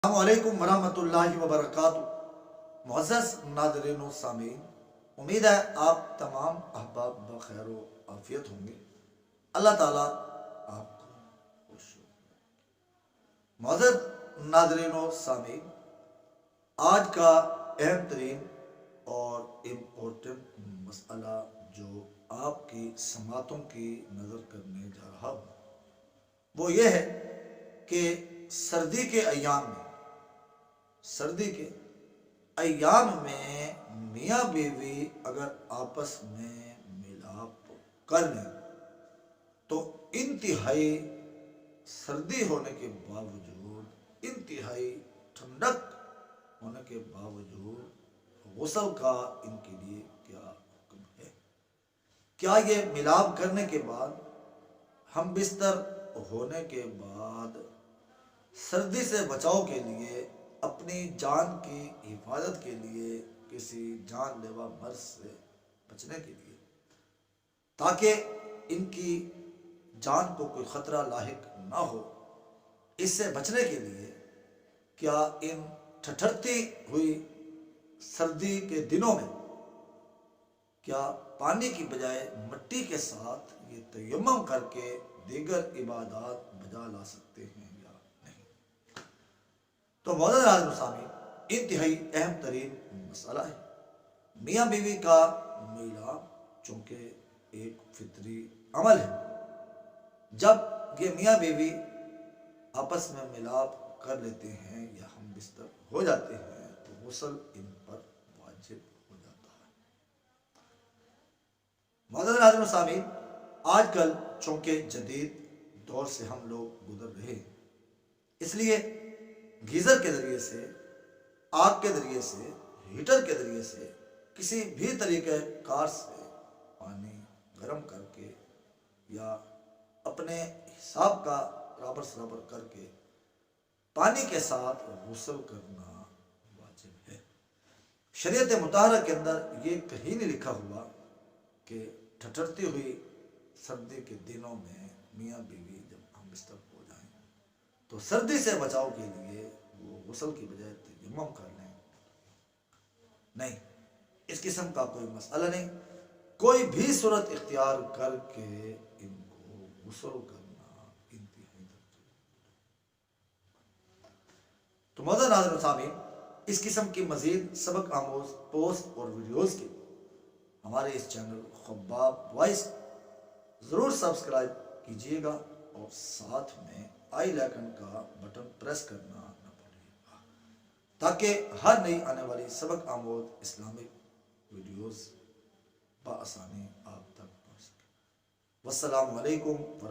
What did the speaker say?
السلام علیکم ورحمۃ اللہ وبرکاتہ۔ معزز ناظرین و سامعین، امید ہے آپ تمام احباب بخیر و عافیت ہوں گے۔ اللہ تعالیٰ آپ کو خوش ہو۔ معزز ناظرین و سامعین، آج کا اہم ترین اور امپورٹنٹ مسئلہ جو آپ کی سماعتوں کی نظر کرنے جا رہا ہوں وہ یہ ہے کہ سردی کے ایام میں میاں بیوی اگر آپس میں ملاپ کر لیں تو انتہائی سردی ہونے کے باوجود، انتہائی ٹھنڈک ہونے کے باوجود غسل کا ان کے لیے کیا حکم ہے؟ کیا یہ ملاپ کرنے کے بعد، ہم بستر ہونے کے بعد، سردی سے بچاؤ کے لیے، اپنی جان کی حفاظت کے لیے، کسی جان لیوا مرض سے بچنے کے لیے، تاکہ ان کی جان کو کوئی خطرہ لاحق نہ ہو، اس سے بچنے کے لیے کیا ان ٹھٹھرتی ہوئی سردی کے دنوں میں کیا پانی کی بجائے مٹی کے ساتھ یہ تیمم کر کے دیگر عبادات بجا لا سکتے ہیں یا نہیں؟ تو معزز ناظرین و سامعین، انتہائی اہم ترین مسئلہ ہے میاں بیوی کا میلاب، چونکہ ایک فطری عمل ہے۔ جب یہ میاں بیوی آپس میں ملاپ کر لیتے ہیں یا ہم بستر ہو جاتے ہیں تو غسل ان پر واجب ہو جاتا ہے۔ معزز ناظرین و سامعین، آج کل چونکہ جدید دور سے ہم لوگ گزر رہے ہیں، اس لیے گیزر کے ذریعے سے، آگ کے ذریعے سے، ہیٹر کے ذریعے سے، کسی بھی طریقہ کار سے پانی گرم کر کے یا اپنے حساب کا برابر سرابر کر کے پانی کے ساتھ غسل کرنا واجب ہے۔ شریعت مطہرہ کے اندر یہ کہیں نہیں لکھا ہوا کہ ٹھٹھرتی ہوئی سردی کے دنوں میں میاں بیوی جب ہم بستر ہو جائیں تو سردی سے بچاؤ کے لیے وہ غسل کی بجائے تیمم کر لیں، نہیں، اس قسم کا کوئی مسئلہ نہیں۔ کوئی بھی صورت اختیار کر کے ان کو غسل کرنا انتہائی ضروری۔ تو معزز ناظرین و سامعین، اس قسم کی مزید سبق آموز پوسٹ اور ویڈیوز کے ہمارے اس چینل خباب وائس ضرور سبسکرائب کیجیے گا اور ساتھ میں آئی لائکن کا بٹن پریس کرنا نہ بھولیے گا، تاکہ ہر نئی آنے والی سبق آموز اسلامک ویڈیوز بآسانی آپ تک پہنچ سکے۔ والسلام علیکم۔